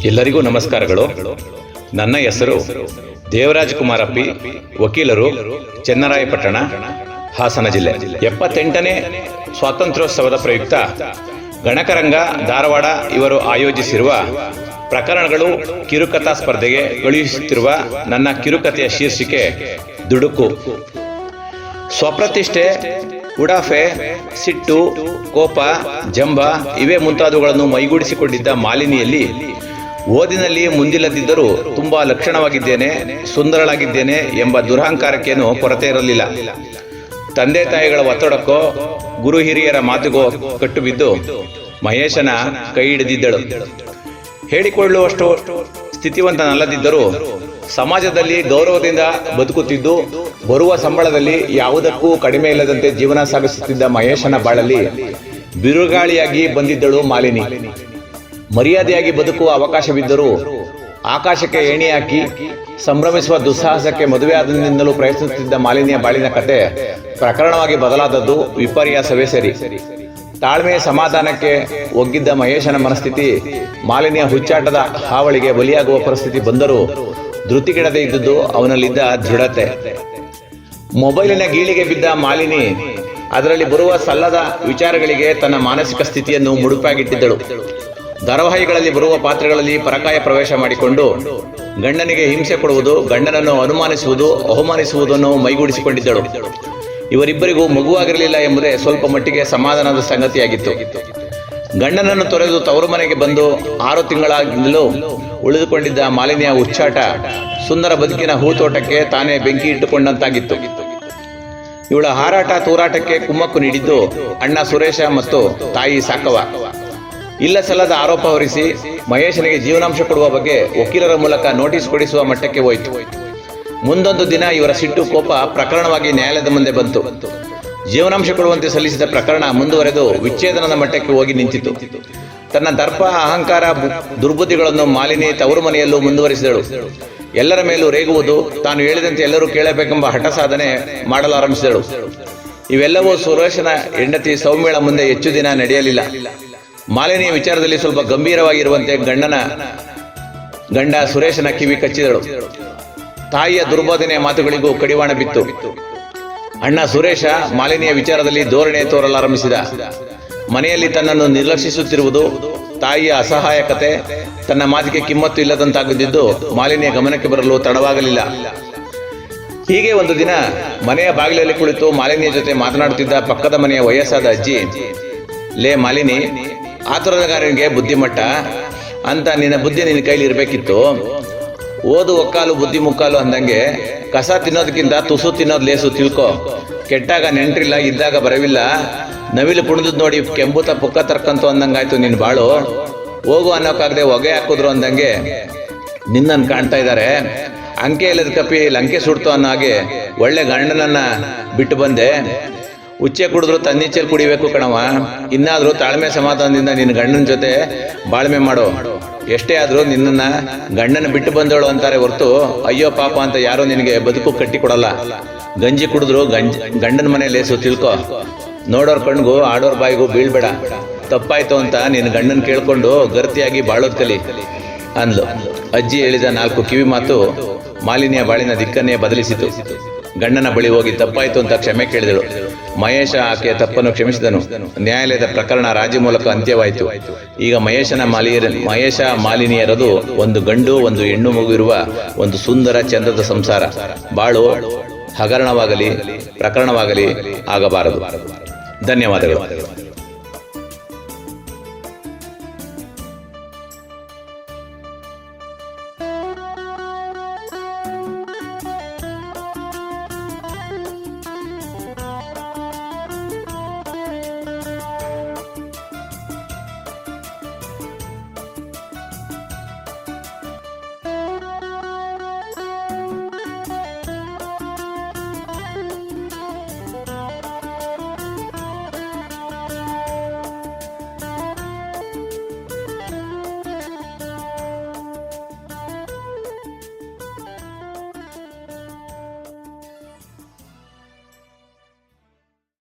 ಎಲ್ಲರಿಗೂ ನಮಸ್ಕಾರಗಳು. ನನ್ನ ಹೆಸರು ದೇವರಾಜ್ ಕುಮಾರ ಪಿ, ವಕೀಲರು, ಚೆನ್ನರಾಯಪಟ್ಟಣ, ಹಾಸನ ಜಿಲ್ಲೆ. 78ನೇ ಸ್ವಾತಂತ್ರ್ಯೋತ್ಸವದ ಪ್ರಯುಕ್ತ ಗಣಕರಂಗ ಧಾರವಾಡ ಇವರು ಆಯೋಜಿಸಿರುವ ಪ್ರಕರಣಗಳು ಕಿರುಕಥಾ ಸ್ಪರ್ಧೆಗೆ ಕಳುಹಿಸುತ್ತಿರುವ ನನ್ನ ಕಿರುಕಥೆಯ ಶೀರ್ಷಿಕೆ ದುಡುಕು. ಸ್ವಪ್ರತಿಷ್ಠೆ, ಉಡಾಫೆ, ಸಿಟ್ಟು, ಕೋಪ, ಜಂಬ ಇವೇ ಮುಂತಾದವುಗಳನ್ನು ಮೈಗೂಡಿಸಿಕೊಂಡಿದ್ದ ಮಾಲಿನಿಯಲ್ಲಿ ಓದಿನಲ್ಲಿ ಮುಂದಿಲ್ಲದಿದ್ದರೂ ತುಂಬಾ ಲಕ್ಷಣವಾಗಿದ್ದೇನೆ, ಸುಂದರಳಾಗಿದ್ದೇನೆ ಎಂಬ ದುರಹಂಕಾರಕ್ಕೇನು ಕೊರತೆ ಇರಲಿಲ್ಲ. ತಂದೆ ತಾಯಿಗಳ ಒತ್ತಡಕ್ಕೋ ಗುರು ಹಿರಿಯರ ಮಾತಿಗೋ ಕಟ್ಟುಬಿದ್ದು ಮಹೇಶನ ಕೈ ಹಿಡಿದಿದ್ದಳು. ಹೇಳಿಕೊಳ್ಳುವಷ್ಟು ಸ್ಥಿತಿವಂತನಲ್ಲದಿದ್ದರೂ ಸಮಾಜದಲ್ಲಿ ಗೌರವದಿಂದ ಬದುಕುತ್ತಿದ್ದು ಬರುವ ಸಂಬಳದಲ್ಲಿ ಯಾವುದಕ್ಕೂ ಕಡಿಮೆ ಇಲ್ಲದಂತೆ ಜೀವನ ಸಾಗಿಸುತ್ತಿದ್ದ ಮಹೇಶನ ಬಾಳಲ್ಲಿ ಬಿರುಗಾಳಿಯಾಗಿ ಬಂದಿದ್ದಳು ಮಾಲಿನಿ. ಮರ್ಯಾದೆಯಾಗಿ ಬದುಕುವ ಅವಕಾಶವಿದ್ದರೂ ಆಕಾಶಕ್ಕೆ ಏಣಿ ಹಾಕಿ ಸಂಭ್ರಮಿಸುವ ದುಸ್ಸಾಹಸಕ್ಕೆ ಮದುವೆಯಾದಿಂದಲೂ ಪ್ರಯತ್ನಿಸುತ್ತಿದ್ದ ಮಾಲಿನಿಯ ಬಾಳಿನ ಕತೆ ಪ್ರಕರಣವಾಗಿ ಬದಲಾದದ್ದು ವಿಪರ್ಯಾಸವೇ ಸರಿ. ತಾಳ್ಮೆ ಸಮಾಧಾನಕ್ಕೆ ಒಗ್ಗಿದ್ದ ಮಹೇಶನ ಮನಸ್ಥಿತಿ ಮಾಲಿನಿಯ ಹುಚ್ಚಾಟದ ಹಾವಳಿಗೆ ಬಲಿಯಾಗುವ ಪರಿಸ್ಥಿತಿ ಬಂದರೂ ಧೃತಿಗೆಡದೆ ಇದ್ದುದು ಅವನಲ್ಲಿದ್ದ ದೃಢತೆ. ಮೊಬೈಲಿನ ಗೀಳಿಗೆ ಬಿದ್ದ ಮಾಲಿನಿ ಅದರಲ್ಲಿ ಬರುವ ಸಲ್ಲದ ವಿಚಾರಗಳಿಗೆ ತನ್ನ ಮಾನಸಿಕ ಸ್ಥಿತಿಯನ್ನು ಮುಡುಪಾಗಿಟ್ಟಿದ್ದಳು. ಧಾರಾವಾಹಿಗಳಲ್ಲಿ ಬರುವ ಪಾತ್ರಗಳಲ್ಲಿ ಪರಕಾಯ ಪ್ರವೇಶ ಮಾಡಿಕೊಂಡು ಗಂಡನಿಗೆ ಹಿಂಸೆ ಕೊಡುವುದು, ಗಂಡನನ್ನು ಅನುಮಾನಿಸುವುದು, ಅವಮಾನಿಸುವುದನ್ನು ಮೈಗೂಡಿಸಿಕೊಂಡಿದ್ದಳು. ಇವರಿಬ್ಬರಿಗೂ ಮಗುವಾಗಿರಲಿಲ್ಲ ಎಂಬುದೇ ಸ್ವಲ್ಪ ಮಟ್ಟಿಗೆ ಸಮಾಧಾನದ ಸಂಗತಿಯಾಗಿತ್ತು. ಗಂಡನನ್ನು ತೊರೆದು ತವರು ಮನೆಗೆ ಬಂದು 6 ತಿಂಗಳಾಗಿಂದಲೂ ಉಳಿದುಕೊಂಡಿದ್ದ ಮಾಲಿನಿಯ ಹುಚ್ಚಾಟ ಸುಂದರ ಬದುಕಿನ ಹೂತೋಟಕ್ಕೆ ತಾನೇ ಬೆಂಕಿ ಇಟ್ಟುಕೊಂಡಂತಾಗಿತ್ತು. ಇವಳ ಹಾರಾಟ ತೂರಾಟಕ್ಕೆ ಕುಮ್ಮಕ್ಕು ನೀಡಿದ್ದು ಅಣ್ಣ ಸುರೇಶ ಮತ್ತು ತಾಯಿ ಸಾಕವ. ಇಲ್ಲ ಸಲ್ಲದ ಆರೋಪ ಹೊರಿಸಿ ಮಹೇಶನಿಗೆ ಜೀವನಾಂಶ ಕೊಡುವ ಬಗ್ಗೆ ವಕೀಲರ ಮೂಲಕ ನೋಟಿಸ್ ಕೊಡಿಸುವ ಮಟ್ಟಕ್ಕೆ ಹೋಯಿತು. ಮುಂದೊಂದು ದಿನ ಇವರ ಸಿಟ್ಟು ಕೋಪ ಪ್ರಕರಣವಾಗಿ ನ್ಯಾಯಾಲಯದ ಮುಂದೆ ಬಂತು. ಜೀವನಾಂಶ ಕೊಡುವಂತೆ ಸಲ್ಲಿಸಿದ ಪ್ರಕರಣ ಮುಂದುವರೆದು ವಿಚ್ಛೇದನದ ಮಟ್ಟಕ್ಕೆ ಹೋಗಿ ನಿಂತಿತು. ತನ್ನ ದರ್ಪ, ಅಹಂಕಾರ, ದುರ್ಬುದ್ಧಿಗಳನ್ನು ಮಾಲಿನಿ ತವರು ಮನೆಯಲ್ಲೂ ಮುಂದುವರಿಸಿದಳು. ಎಲ್ಲರ ಮೇಲೂ ರೇಗುವುದು, ತಾನು ಹೇಳಿದಂತೆ ಎಲ್ಲರೂ ಕೇಳಬೇಕೆಂಬ ಹಠ ಸಾಧನೆ ಮಾಡಲಾರಂಭಿಸಿದಳು. ಇವೆಲ್ಲವೂ ಸುರೇಶನ ಹೆಂಡತಿ ಸೌಮ್ಯಳ ಮುಂದೆ ಹೆಚ್ಚು ದಿನ ನಡೆಯಲಿಲ್ಲ. ಮಾಲಿನಿಯ ವಿಚಾರದಲ್ಲಿ ಸ್ವಲ್ಪ ಗಂಭೀರವಾಗಿರುವಂತೆ ಗಂಡ ಸುರೇಶನ ಕಿವಿ ಕಚ್ಚಿದಳು. ತಾಯಿಯ ದುರ್ಬೋಧನೆಯ ಮಾತುಗಳಿಗೂ ಕಡಿವಾಣ ಬಿತ್ತು. ಅಣ್ಣ ಸುರೇಶ ಮಾಲಿನಿಯ ವಿಚಾರದಲ್ಲಿ ಧೋರಣೆ ತೋರಲಾರಂಭಿಸಿದ. ಮನೆಯಲ್ಲಿ ತನ್ನನ್ನು ನಿರ್ಲಕ್ಷಿಸುತ್ತಿರುವುದು, ತಾಯಿಯ ಅಸಹಾಯಕತೆ, ತನ್ನ ಮಾತಿಗೆ ಕಿಮ್ಮತ್ತು ಇಲ್ಲದಂತಾಗುತ್ತಿದ್ದು ಮಾಲಿನಿಯ ಗಮನಕ್ಕೆ ಬರಲು ತಡವಾಗಲಿಲ್ಲ. ಹೀಗೆ ಒಂದು ದಿನ ಮನೆಯ ಬಾಗಿಲಲ್ಲಿ ಕುಳಿತು ಮಾಲಿನಿಯ ಜೊತೆ ಮಾತನಾಡುತ್ತಿದ್ದ ಪಕ್ಕದ ಮನೆಯ ವಯಸ್ಸಾದ ಅಜ್ಜಿ, ಲೇ ಮಾಲಿನಿ, ಆತುರಗಾರನಿಗೆ ಬುದ್ಧಿಮಟ್ಟ ಅಂತ ನಿನ್ನ ಬುದ್ಧಿ ನಿನ್ನ ಕೈಲಿ ಇರಬೇಕಿತ್ತು. ಓದು ಒಕ್ಕಾಲು ಬುದ್ಧಿ ಮುಕ್ಕಾಲು ಅಂದಂಗೆ ಕಸ ತಿನ್ನೋದಕ್ಕಿಂತ ತುಸು ತಿನ್ನೋದು ಲೇಸು, ತಿಳ್ಕೊ. ಕೆಟ್ಟಾಗ ನೆಂಟ್ರಿಲ್ಲ, ಇದ್ದಾಗ ಬರವಿಲ್ಲ. ನವಿಲು ಕುಣಿದ್ ನೋಡಿ ಕೆಂಬುತ ಪುಕ್ಕ ತರ್ಕಂತು ಅಂದಂಗಾಯ್ತು ನಿನ್ನ ಬಾಳು. ಹೋಗು ಅನ್ನೋಕ್ಕಾಗದೆ ಹೊಗೆ ಹಾಕಿದ್ರು ಅಂದಂಗೆ ನಿನ್ನನ್ನು ಕಾಣ್ತಾ ಇದ್ದಾರೆ. ಅಂಕೆ ಇಲ್ಲದ ಕಪಿ ಲಂಕೆ ಸುಡ್ತು ಅನ್ನೋ ಹಾಗೆ ಒಳ್ಳೆ ಗಂಡನನ್ನ ಬಿಟ್ಟು ಬಂದೆ. ಉಚ್ಚೆ ಕುಡಿದ್ರು ತನ್ನಿಚ್ಚಲ್ಲಿ ಕುಡಿಬೇಕು ಕಣವ. ಇನ್ನಾದ್ರೂ ತಾಳ್ಮೆ ಸಮಾಧಾನದಿಂದ ನಿನ್ನ ಗಂಡನ ಜೊತೆ ಬಾಳ್ಮೆ ಮಾಡೋ. ಎಷ್ಟೇ ಆದ್ರೂ ನಿನ್ನನ್ನ ಗಂಡನ ಬಿಟ್ಟು ಬಂದವಳು ಅಂತಾರೆ ಹೊರತು ಅಯ್ಯೋ ಪಾಪ ಅಂತ ಯಾರೋ ನಿನಗೆ ಬದುಕು ಕಟ್ಟಿ ಕೊಡಲ್ಲ. ಗಂಜಿ ಕುಡಿದ್ರು ಗಂಡನ ಮನೆ ಲೇಸು, ತಿಳ್ಕೊ. ನೋಡೋರ್ ಕಣ್ಗೂ ಆಡೋರ್ ಬಾಯಿಗೂ ಬೀಳ್ಬೇಡ. ತಪ್ಪಾಯ್ತು ಅಂತ ನಿನ್ನ ಗಂಡನ ಕೇಳ್ಕೊಂಡು ಗರ್ತಿಯಾಗಿ ಬಾಳೋದ್ ಕಲಿ ಅಂದ್ಲು. ಅಜ್ಜಿ ಹೇಳಿದ 4 ಕಿವಿ ಮಾತು ಮಾಲಿನಿಯ ಬಾಳಿನ ದಿಕ್ಕನ್ನೇ ಬದಲಿಸಿತು. ಗಂಡನ ಬಳಿ ಹೋಗಿ ತಪ್ಪಾಯ್ತು ಅಂತ ಕ್ಷಮೆ ಕೇಳಿದಳು. ಮಹೇಶ ಆಕೆಯ ತಪ್ಪನ್ನು ಕ್ಷಮಿಸಿದನು. ನ್ಯಾಯಾಲಯದ ಪ್ರಕರಣ ರಾಜಿ ಮೂಲಕ ಅಂತ್ಯವಾಯಿತು. ಈಗ ಮಹೇಶ ಮಾಲಿನಿಯರದು ಒಂದು ಗಂಡು ಒಂದು ಹೆಣ್ಣು ಮಗು ಇರುವ ಒಂದು ಸುಂದರ ಚಂದದ ಸಂಸಾರ. ಬಾಳು ಹಗರಣವಾಗಲಿ ಪ್ರಕರಣವಾಗಲಿ ಆಗಬಾರದು. ಧನ್ಯವಾದಗಳು.